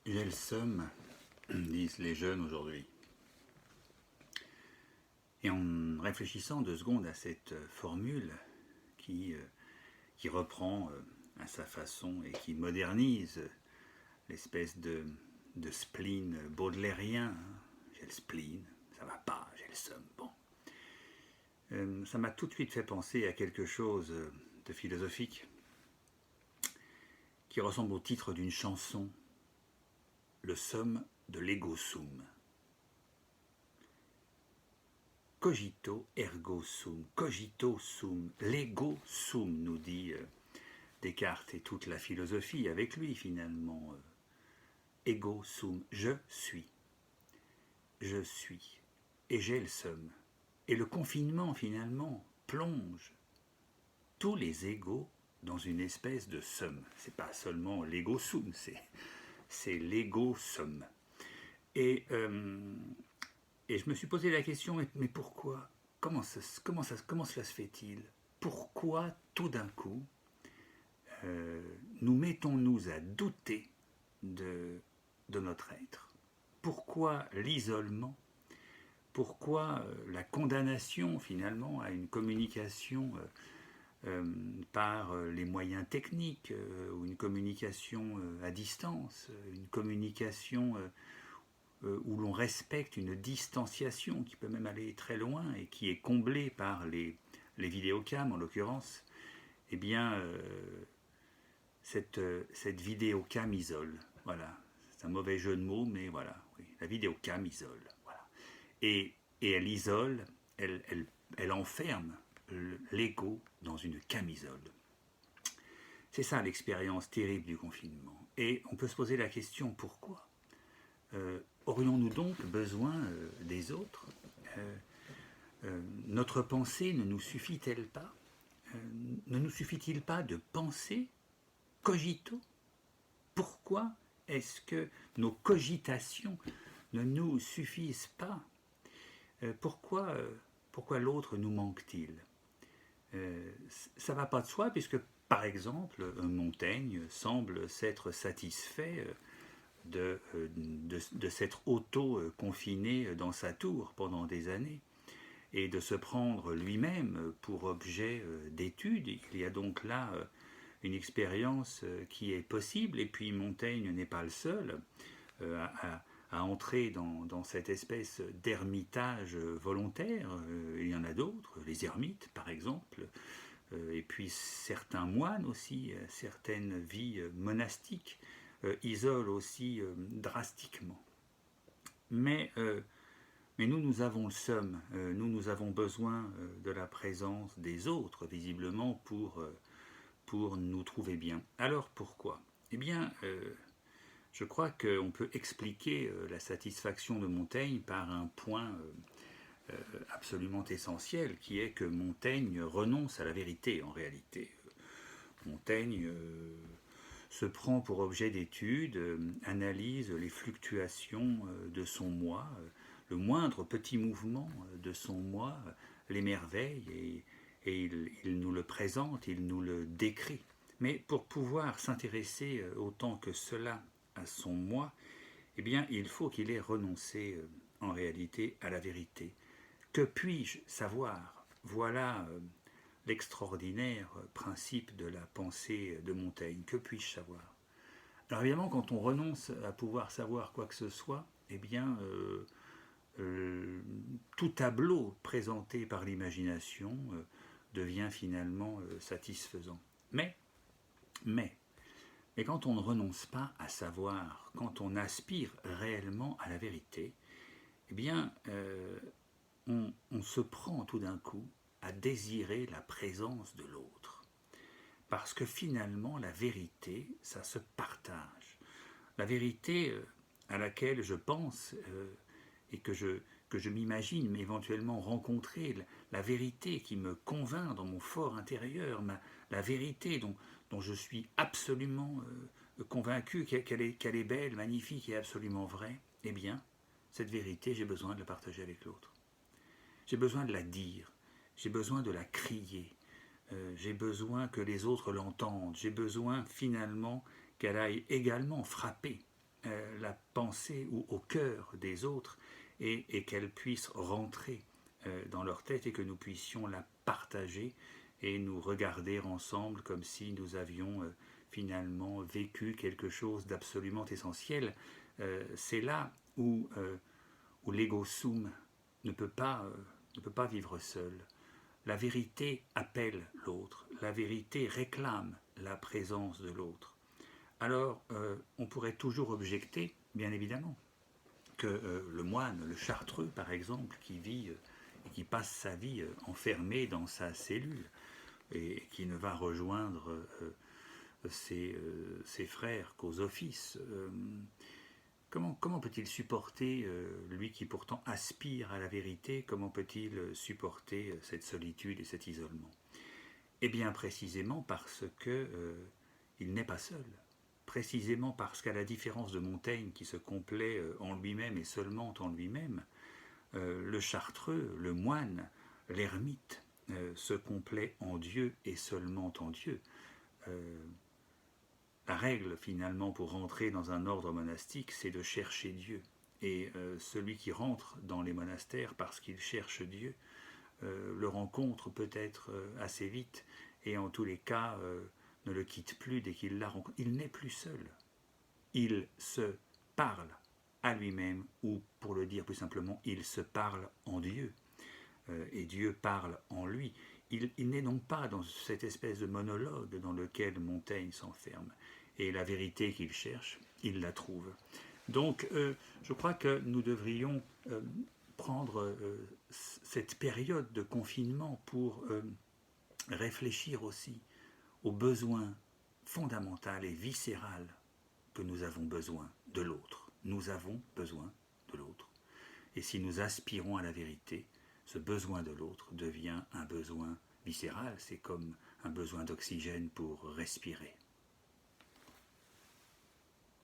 J'ai le seum, disent les jeunes aujourd'hui. Et en réfléchissant 2 secondes à cette formule qui, qui reprend à sa façon et qui modernise l'espèce de spleen baudelairien, j'ai le spleen, ça va pas, j'ai le seum, bon. Ça m'a tout de suite fait penser à quelque chose de philosophique qui ressemble au titre d'une chanson, Le seum de l'ego sum. Cogito ergo sum, cogito sum, l'ego sum, nous dit Descartes et toute la philosophie avec lui finalement. Ego sum, je suis, et j'ai le seum. Et le confinement finalement plonge tous les égos dans une espèce de seum. C'est pas seulement l'ego sum, c'est l'ego sum. Et je me suis posé la question, mais pourquoi? Comment cela se fait-il? Pourquoi tout d'un coup nous mettons-nous à douter de notre être? Pourquoi l'isolement? Pourquoi la condamnation finalement à une communication par les moyens techniques ou une communication à distance, une communication où l'on respecte une distanciation qui peut même aller très loin et qui est comblée par les vidéocams en l'occurrence, eh bien cette vidéocam isole. Voilà, c'est un mauvais jeu de mots, mais voilà, oui, la vidéocam isole. Voilà. Et elle isole, elle enferme l'ego dans une camisole. C'est ça l'expérience terrible du confinement. Et on peut se poser la question, pourquoi aurions-nous donc besoin des autres? Notre pensée ne nous suffit-elle pas? Ne nous suffit-il pas de penser cogito? Pourquoi est-ce que nos cogitations ne nous suffisent pas? Pourquoi l'autre nous manque-t-il? Ça ne va pas de soi, puisque par exemple Montaigne semble s'être satisfait de s'être auto-confiné dans sa tour pendant des années et de se prendre lui-même pour objet d'étude. Il y a donc là une expérience qui est possible, et puis Montaigne n'est pas le seul à entrer dans cette espèce d'ermitage volontaire. Il y en a d'autres, les ermites par exemple, et puis certains moines aussi, certaines vies monastiques isolent aussi drastiquement. Mais nous avons le seum, nous avons besoin de la présence des autres, visiblement, pour nous trouver bien. Alors pourquoi? Eh bien, je crois qu'on peut expliquer la satisfaction de Montaigne par un point absolument essentiel, qui est que Montaigne renonce à la vérité en réalité. Montaigne se prend pour objet d'étude, analyse les fluctuations de son moi, le moindre petit mouvement de son moi l'émerveille, et il nous le présente, il nous le décrit. Mais pour pouvoir s'intéresser autant que cela à son moi, eh bien, il faut qu'il ait renoncé en réalité à la vérité. Que puis-je savoir? Voilà l'extraordinaire principe de la pensée de Montaigne. Que puis-je savoir? Alors évidemment, quand on renonce à pouvoir savoir quoi que ce soit, eh bien, tout tableau présenté par l'imagination devient finalement satisfaisant. Mais quand on ne renonce pas à savoir, quand on aspire réellement à la vérité, eh bien, on se prend tout d'un coup à désirer la présence de l'autre. Parce que finalement, la vérité, ça se partage. La vérité à laquelle je pense et que je m'imagine éventuellement rencontrer, la vérité qui me convainc dans mon fort intérieur, la vérité dont je suis absolument convaincu qu'elle est belle, magnifique et absolument vraie, eh bien, cette vérité, j'ai besoin de la partager avec l'autre. J'ai besoin de la dire, j'ai besoin de la crier, j'ai besoin que les autres l'entendent, j'ai besoin finalement qu'elle aille également frapper la pensée ou au cœur des autres et qu'elle puisse rentrer dans leur tête et que nous puissions la partager et nous regarder ensemble comme si nous avions finalement vécu quelque chose d'absolument essentiel. C'est là où l'ego sum ne peut pas vivre seul. La vérité appelle l'autre, la vérité réclame la présence de l'autre. Alors, on pourrait toujours objecter, bien évidemment, que le moine, le chartreux par exemple, qui vit et qui passe sa vie enfermé dans sa cellule et qui ne va rejoindre ses frères qu'aux offices, comment peut-il supporter, lui qui pourtant aspire à la vérité, comment peut-il supporter cette solitude et cet isolement? Eh bien précisément parce que il n'est pas seul. Précisément parce qu'à la différence de Montaigne qui se complaît en lui-même et seulement en lui-même, le chartreux, le moine, l'ermite se complaît en Dieu et seulement en Dieu. La règle finalement pour rentrer dans un ordre monastique, c'est de chercher Dieu. Et celui qui rentre dans les monastères parce qu'il cherche Dieu, le rencontre peut-être assez vite et en tous les cas ne le quitte plus dès qu'il l'a rencontré. Il n'est plus seul. Il se parle à lui-même ou pour le dire plus simplement, il se parle en Dieu et Dieu parle en lui. Il n'est donc pas dans cette espèce de monologue dans lequel Montaigne s'enferme. Et la vérité qu'il cherche, il la trouve. Donc, je crois que nous devrions prendre cette période de confinement pour réfléchir aussi aux besoins fondamentaux et viscéraux que nous avons besoin de l'autre. Nous avons besoin de l'autre. Et si nous aspirons à la vérité, ce besoin de l'autre devient un besoin viscéral, c'est comme un besoin d'oxygène pour respirer.